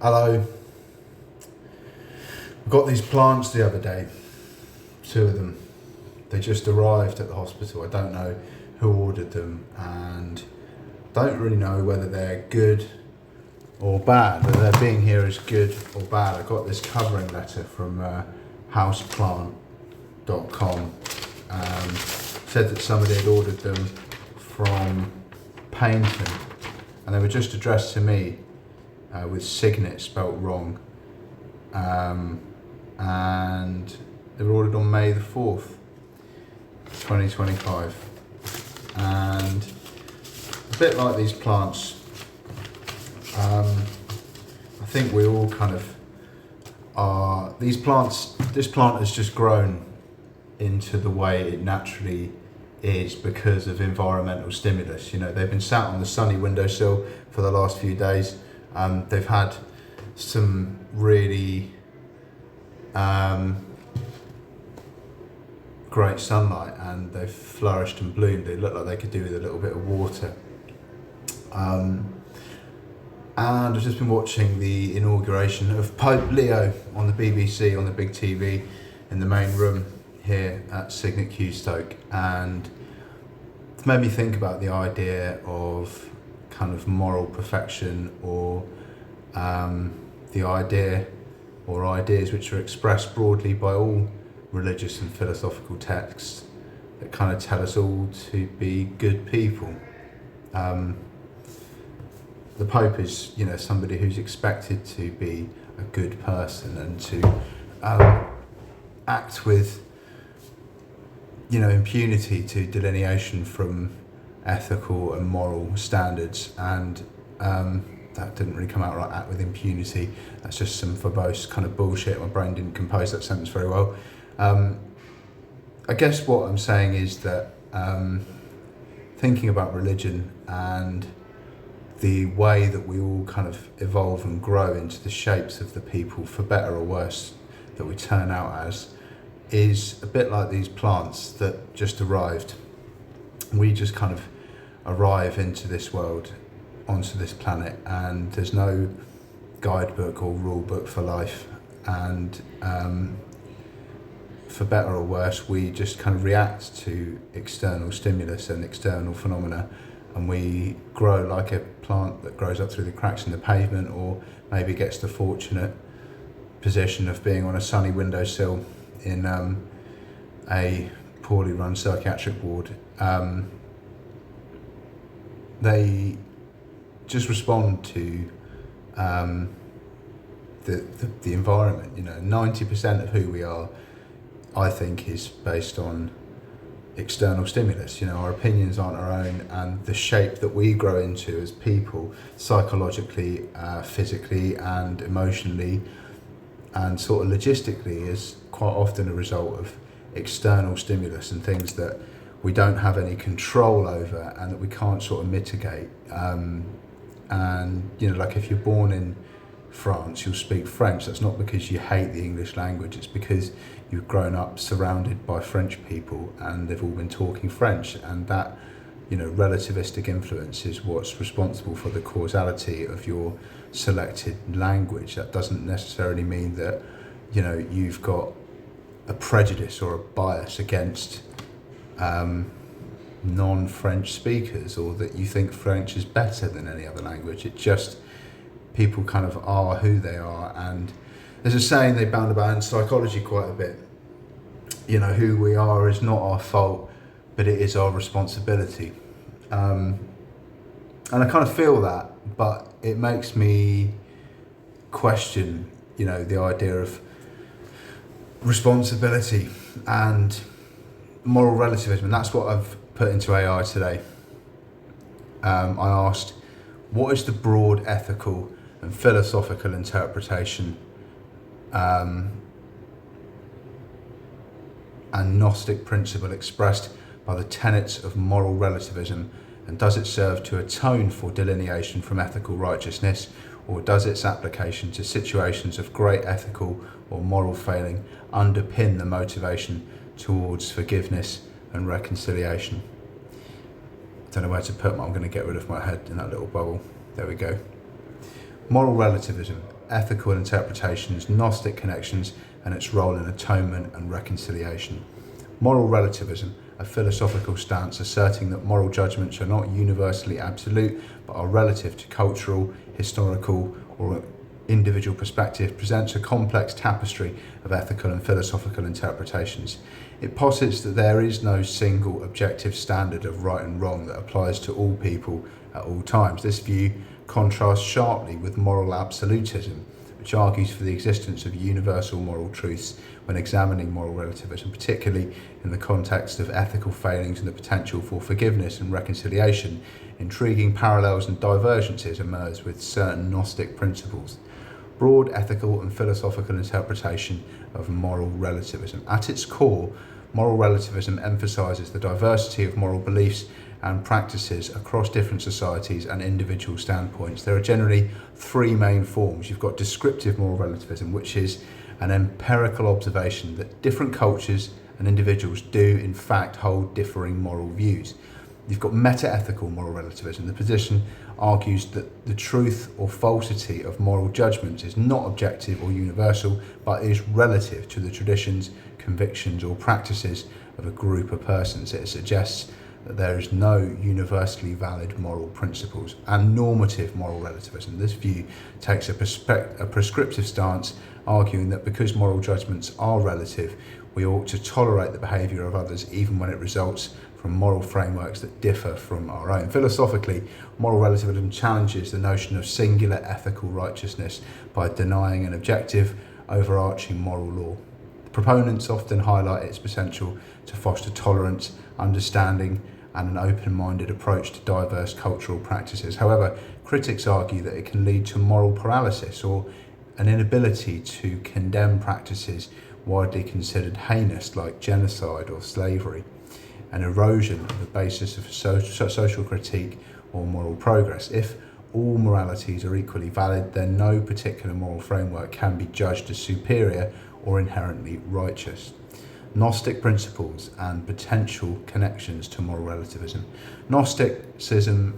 Hello. I got these plants the other day, 2 of them. They just arrived at the hospital. I don't know who ordered them and don't really know whether they're good or bad, whether their being here is good or bad. I got this covering letter from houseplant.com. Said that somebody had ordered them from Paignton and they were just addressed to me with Signet spelt wrong. And they were ordered on May the 4th, 2025. And a bit like these plants, I think we all kind of are, this plant has just grown into the way it naturally is because of environmental stimulus. You know, they've been sat on the sunny windowsill for the last few days. They've had some really great sunlight and they've flourished and bloomed. They look like they could do with a little bit of water. And I've just been watching the inauguration of Pope Leo on the BBC, on the big TV in the main room here at Signet Qstoke, and it's made me think about the idea of kind of moral perfection, or the idea or ideas which are expressed broadly by all religious and philosophical texts that kind of tell us all to be good people. The Pope is, you know, somebody who's expected to be a good person and to act with, you know, impunity to delineation from ethical and moral standards, and that didn't really come out right, act with impunity. That's just some verbose kind of bullshit. My brain didn't compose that sentence very well. I guess what I'm saying is that thinking about religion and the way that we all kind of evolve and grow into the shapes of the people, for better or worse, that we turn out as, is a bit like these plants that just arrived. We just kind of arrive into this world, onto this planet, and there's no guidebook or rule book for life, and for better or worse, we just kind of react to external stimulus and external phenomena, and we grow like a plant that grows up through the cracks in the pavement, or maybe gets the fortunate position of being on a sunny windowsill in a poorly run psychiatric ward. They just respond to the environment. You know, 90% of who we are, I think, is based on external stimulus. You know, our opinions aren't our own, and the shape that we grow into as people, psychologically, physically and emotionally and sort of logistically, is quite often a result of external stimulus and things that we don't have any control over and that we can't sort of mitigate. And, you know, like if you're born in France, you'll speak French. That's not because you hate the English language, it's because you've grown up surrounded by French people and they've all been talking French, and that, you know, relativistic influence is what's responsible for the causality of your selected language. That doesn't necessarily mean that, you know, you've got a prejudice or a bias against non-French speakers, or that you think French is better than any other language. It just, people kind of are who they are. And there's a saying they bound about in psychology quite a bit, you know, who we are is not our fault, but it is our responsibility. And I kind of feel that, but it makes me question, you know, the idea of responsibility and moral relativism. And that's what I've put into AI today. I asked, what is the broad ethical and philosophical interpretation and Gnostic principle expressed by the tenets of moral relativism, and does it serve to atone for delineation from ethical righteousness, or does its application to situations of great ethical or moral failing underpin the motivation towards forgiveness and reconciliation? I don't know where to put my, I'm going to get rid of my head in that little bubble. There we go. Moral relativism. ethical interpretations, Gnostic connections, and its role in atonement and reconciliation. Moral relativism, a philosophical stance asserting that moral judgments are not universally absolute but are relative to cultural, historical, or individual perspective, presents a complex tapestry of ethical and philosophical interpretations. It posits that there is no single objective standard of right and wrong that applies to all people at all times. This view contrasts sharply with moral absolutism, which argues for the existence of universal moral truths when examining moral relativism, particularly in the context of ethical failings and the potential for forgiveness and reconciliation. Intriguing parallels and divergences emerge with certain Gnostic principles. Broad ethical and philosophical interpretation of moral relativism. At its core, moral relativism emphasises the diversity of moral beliefs and practices across different societies and individual standpoints. There are generally three main forms. You've got descriptive moral relativism, which is an empirical observation that different cultures and individuals do in fact hold differing moral views. You've got meta-ethical moral relativism. The position argues that the truth or falsity of moral judgments is not objective or universal, but is relative to the traditions, convictions, or practices of a group of persons. It suggests that there is no universally valid moral principles. And normative moral relativism. This view takes a prescriptive stance, arguing that because moral judgments are relative, we ought to tolerate the behaviour of others even when it results from moral frameworks that differ from our own. Philosophically, moral relativism challenges the notion of singular ethical righteousness by denying an objective, overarching moral law. Proponents often highlight its potential to foster tolerance, understanding, and an open-minded approach to diverse cultural practices. However, critics argue that it can lead to moral paralysis or an inability to condemn practices widely considered heinous, like genocide or slavery, an erosion of the basis of social critique or moral progress. If all moralities are equally valid, then no particular moral framework can be judged as superior or inherently righteous. Gnostic principles and potential connections to moral relativism. Gnosticism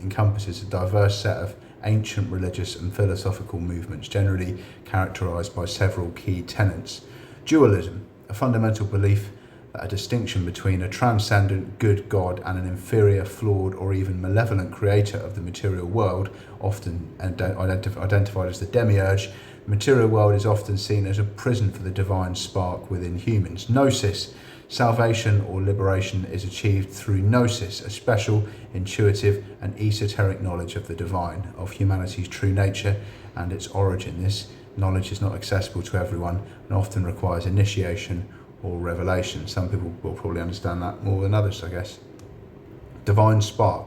encompasses a diverse set of ancient religious and philosophical movements, generally characterized by several key tenets. Dualism, a fundamental belief that a distinction between a transcendent good God and an inferior, flawed, or even malevolent creator of the material world, often identified as the demiurge. The material world is often seen as a prison for the divine spark within humans. Gnosis, salvation or liberation, is achieved through gnosis, a special, intuitive, and esoteric knowledge of the divine, of humanity's true nature and its origin. This knowledge is not accessible to everyone and often requires initiation or revelation. Some people will probably understand that more than others, I guess. Divine spark.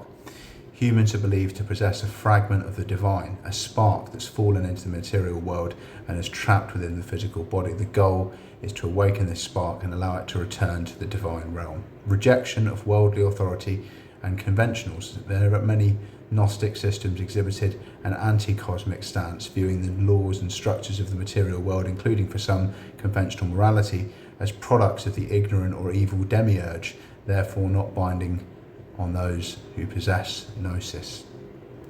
Humans are believed to possess a fragment of the divine, a spark that's fallen into the material world and is trapped within the physical body. The goal is to awaken this spark and allow it to return to the divine realm. Rejection of worldly authority and conventionals. There are many Gnostic systems exhibited an anti-cosmic stance, viewing the laws and structures of the material world, including for some conventional morality, as products of the ignorant or evil demiurge, therefore not binding on those who possess gnosis.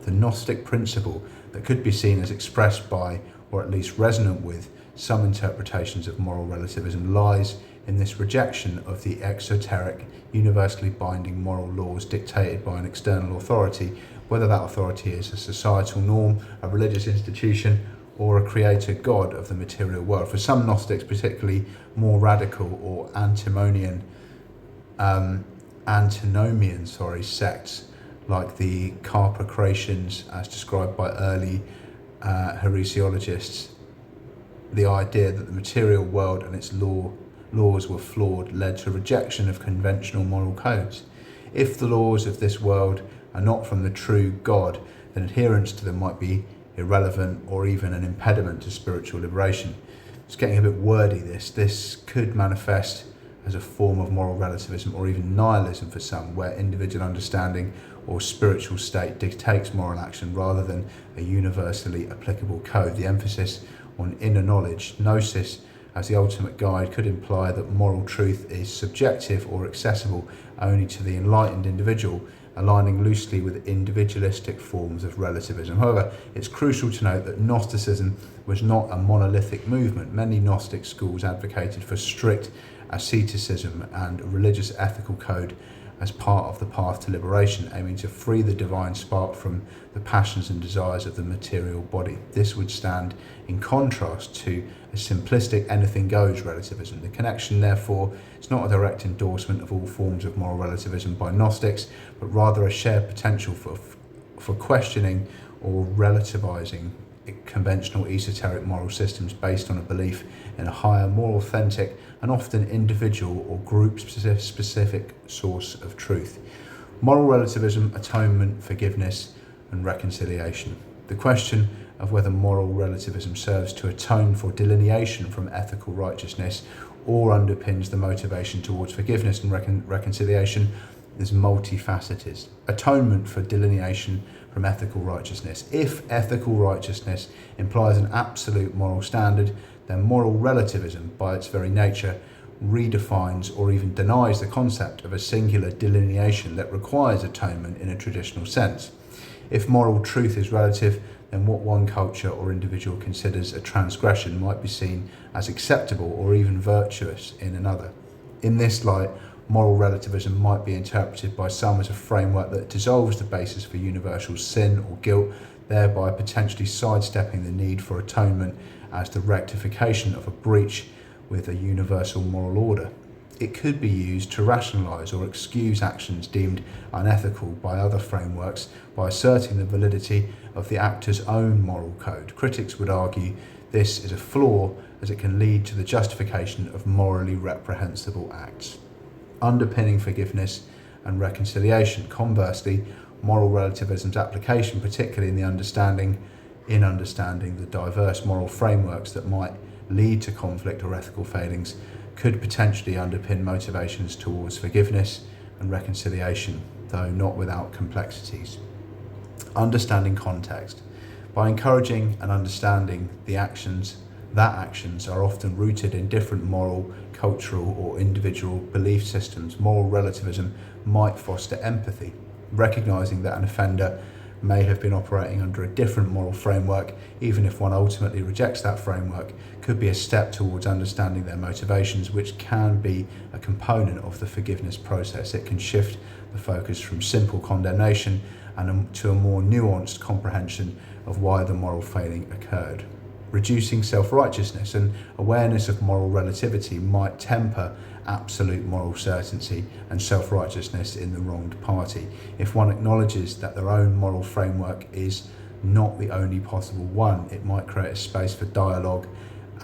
The Gnostic principle that could be seen as expressed by, or at least resonant with, some interpretations of moral relativism lies in this rejection of the exoteric, universally binding moral laws dictated by an external authority, whether that authority is a societal norm, a religious institution, or a creator god of the material world. For some Gnostics, particularly more radical or antinomian sects like the Carpocratians, as described by early heresiologists, the idea that the material world and its laws were flawed led to rejection of conventional moral codes. If the laws of this world are not from the true God, then adherence to them might be irrelevant or even an impediment to spiritual liberation. It's getting a bit wordy, this could manifest as a form of moral relativism or even nihilism for some, where individual understanding or spiritual state dictates moral action rather than a universally applicable code. The emphasis on inner knowledge, gnosis, as the ultimate guide could imply that moral truth is subjective or accessible only to the enlightened individual, aligning loosely with individualistic forms of relativism. However, it's crucial to note that Gnosticism was not a monolithic movement. Many Gnostic schools advocated for strict asceticism and a religious ethical code as part of the path to liberation, aiming to free the divine spark from the passions and desires of the material body. This would stand in contrast to a simplistic anything goes relativism. The connection, therefore, is not a direct endorsement of all forms of moral relativism by Gnostics, but rather a shared potential for questioning or relativizing conventional esoteric moral systems based on a belief in a higher, more authentic and often individual or group specific source of truth. Moral relativism, atonement, forgiveness and reconciliation. The question of whether moral relativism serves to atone for delineation from ethical righteousness or underpins the motivation towards forgiveness and reconciliation is multifaceted. Atonement for delineation from ethical righteousness. If ethical righteousness implies an absolute moral standard, then moral relativism, by its very nature, redefines or even denies the concept of a singular delineation that requires atonement in a traditional sense. If moral truth is relative, then what one culture or individual considers a transgression might be seen as acceptable or even virtuous in another. In this light, moral relativism might be interpreted by some as a framework that dissolves the basis for universal sin or guilt, thereby potentially sidestepping the need for atonement as the rectification of a breach with a universal moral order. It could be used to rationalise or excuse actions deemed unethical by other frameworks by asserting the validity of the actor's own moral code. Critics would argue this is a flaw as it can lead to the justification of morally reprehensible acts. Underpinning forgiveness and reconciliation. Conversely, moral relativism's application, particularly in understanding the diverse moral frameworks that might lead to conflict or ethical failings, could potentially underpin motivations towards forgiveness and reconciliation, though not without complexities. Understanding context. By encouraging and understanding actions are often rooted in different moral, cultural or individual belief systems, moral relativism might foster empathy. Recognising that an offender may have been operating under a different moral framework, even if one ultimately rejects that framework, could be a step towards understanding their motivations, which can be a component of the forgiveness process. It can shift the focus from simple condemnation and to a more nuanced comprehension of why the moral failing occurred. Reducing self-righteousness and awareness of moral relativity might temper absolute moral certainty and self-righteousness in the wronged party. If one acknowledges that their own moral framework is not the only possible one, it might create a space for dialogue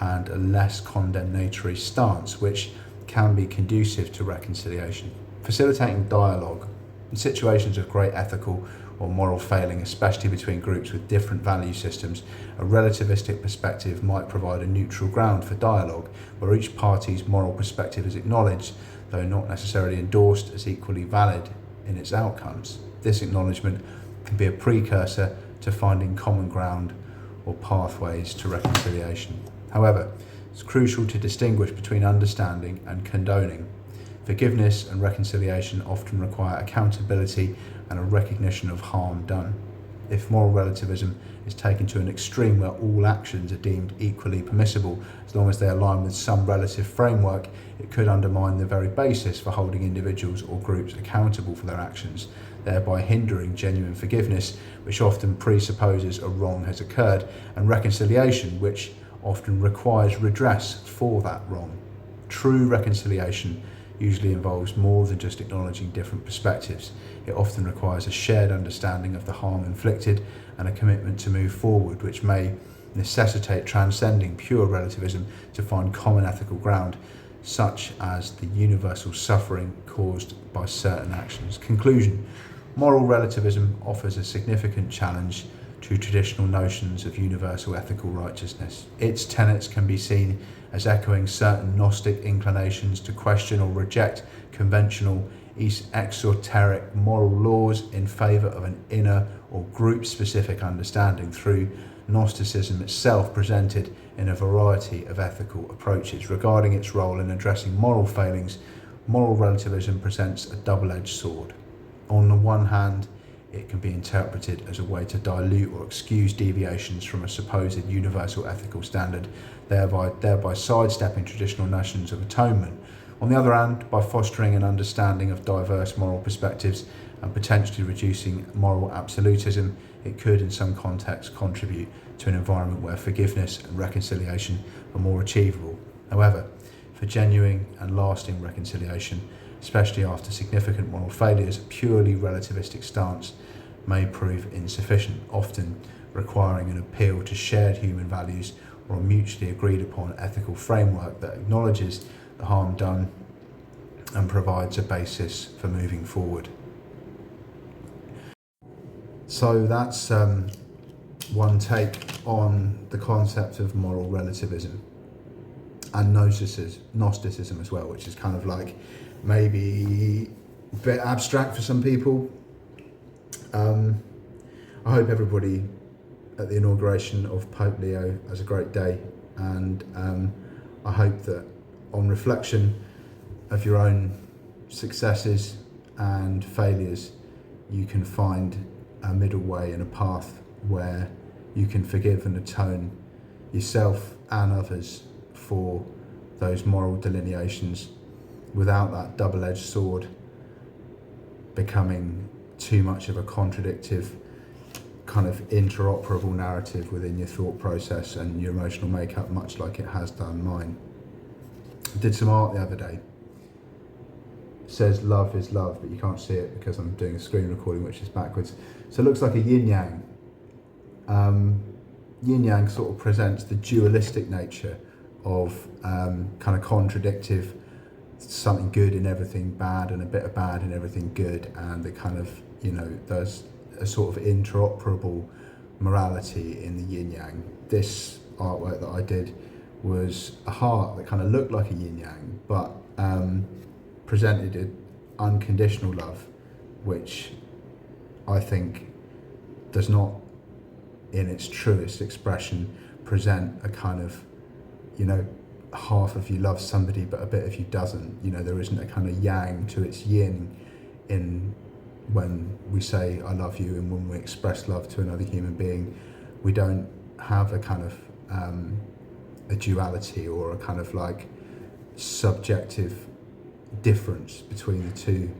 and a less condemnatory stance, which can be conducive to reconciliation. Facilitating dialogue in situations of great ethical or moral failing, especially between groups with different value systems, a relativistic perspective might provide a neutral ground for dialogue where each party's moral perspective is acknowledged, though not necessarily endorsed as equally valid in its outcomes. This acknowledgement can be a precursor to finding common ground or pathways to reconciliation. However, it's crucial to distinguish between understanding and condoning. Forgiveness and reconciliation often require accountability and a recognition of harm done. If moral relativism is taken to an extreme where all actions are deemed equally permissible as long as they align with some relative framework, it could undermine the very basis for holding individuals or groups accountable for their actions, thereby hindering genuine forgiveness, which often presupposes a wrong has occurred, and reconciliation, which often requires redress for that wrong. True reconciliation usually involves more than just acknowledging different perspectives. It often requires a shared understanding of the harm inflicted and a commitment to move forward, which may necessitate transcending pure relativism to find common ethical ground, such as the universal suffering caused by certain actions. Conclusion: moral relativism offers a significant challenge to traditional notions of universal ethical righteousness. Its tenets can be seen as echoing certain Gnostic inclinations to question or reject conventional exoteric moral laws in favour of an inner or group-specific understanding through Gnosticism itself presented in a variety of ethical approaches. Regarding its role in addressing moral failings, moral relativism presents a double-edged sword. on the one hand, it can be interpreted as a way to dilute or excuse deviations from a supposed universal ethical standard, thereby sidestepping traditional notions of atonement. On the other hand, by fostering an understanding of diverse moral perspectives and potentially reducing moral absolutism, it could in some contexts contribute to an environment where forgiveness and reconciliation are more achievable. However, for genuine and lasting reconciliation, especially after significant moral failures, a purely relativistic stance may prove insufficient, often requiring an appeal to shared human values or a mutually agreed upon ethical framework that acknowledges the harm done and provides a basis for moving forward. So that's one take on the concept of moral relativism and Gnosticism as well, which is kind of like maybe a bit abstract for some people. I hope everybody at the inauguration of Pope Leo has a great day, and I hope that on reflection of your own successes and failures, you can find a middle way and a path where you can forgive and atone yourself and others for those moral delineations without that double-edged sword becoming too much of a contradictive kind of interoperable narrative within your thought process and your emotional makeup, much like it has done mine. I did some art the other day. It says love is love, but you can't see it because I'm doing a screen recording which is backwards. So it looks like a yin-yang. Yin-yang sort of presents the dualistic nature of kind of contradictive, something good in everything bad and a bit of bad in everything good, and the kind of, there's a sort of interoperable morality in the yin-yang. This artwork that I did was a heart that kind of looked like a yin-yang, but presented an unconditional love, which I think does not, in its truest expression, present a kind of, half of you loves somebody but a bit of you doesn't. There isn't a kind of yang to its yin in when we say I love you and when we express love to another human being. We don't have a kind of a duality or a kind of like subjective difference between the two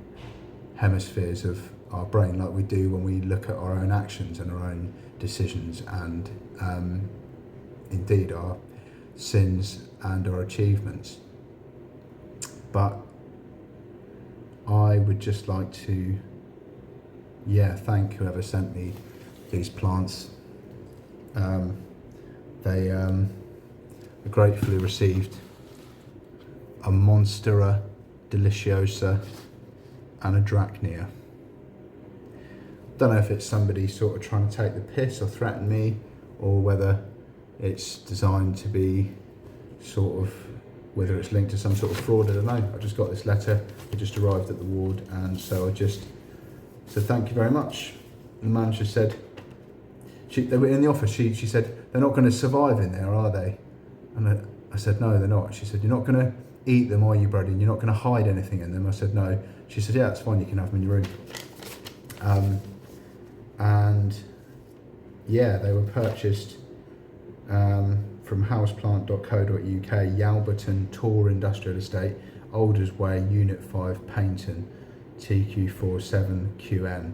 hemispheres of our brain like we do when we look at our own actions and our own decisions and indeed our sins and our achievements. But I would just like to thank whoever sent me these plants. They gratefully received a Monstera Deliciosa and a Drachnia. Don't know if it's somebody sort of trying to take the piss or threaten me, or whether it's designed to be whether it's linked to some sort of fraud. I don't know. I just got this letter. It just arrived at the ward, and so I just said thank you very much. The manager said, they were in the office, she said, they're not going to survive in there, are they? And I said, no, they're not. She said, you're not going to eat them, are you, Brady? And you're not going to hide anything in them? I said, no. She said, yeah, that's fine, you can have them in your room. And yeah, they were purchased from houseplant.co.uk, Yalberton Tor Industrial Estate, Alders Way, Unit 5, Paignton, TQ47QN.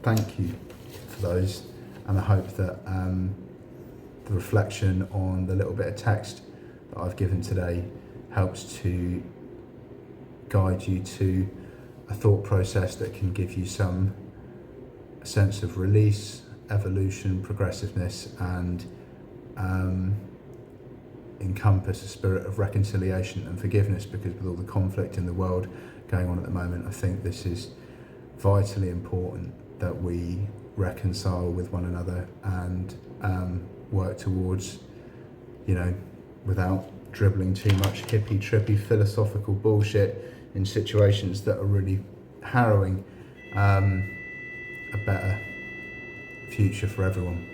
Thank you for those, and I hope that the reflection on the little bit of text that I've given today helps to guide you to a thought process that can give you some sense of release, evolution, progressiveness, and encompass a spirit of reconciliation and forgiveness, because with all the conflict in the world going on at the moment, I think this is vitally important that we reconcile with one another and work towards, without dribbling too much hippy trippy philosophical bullshit in situations that are really harrowing, a better future for everyone.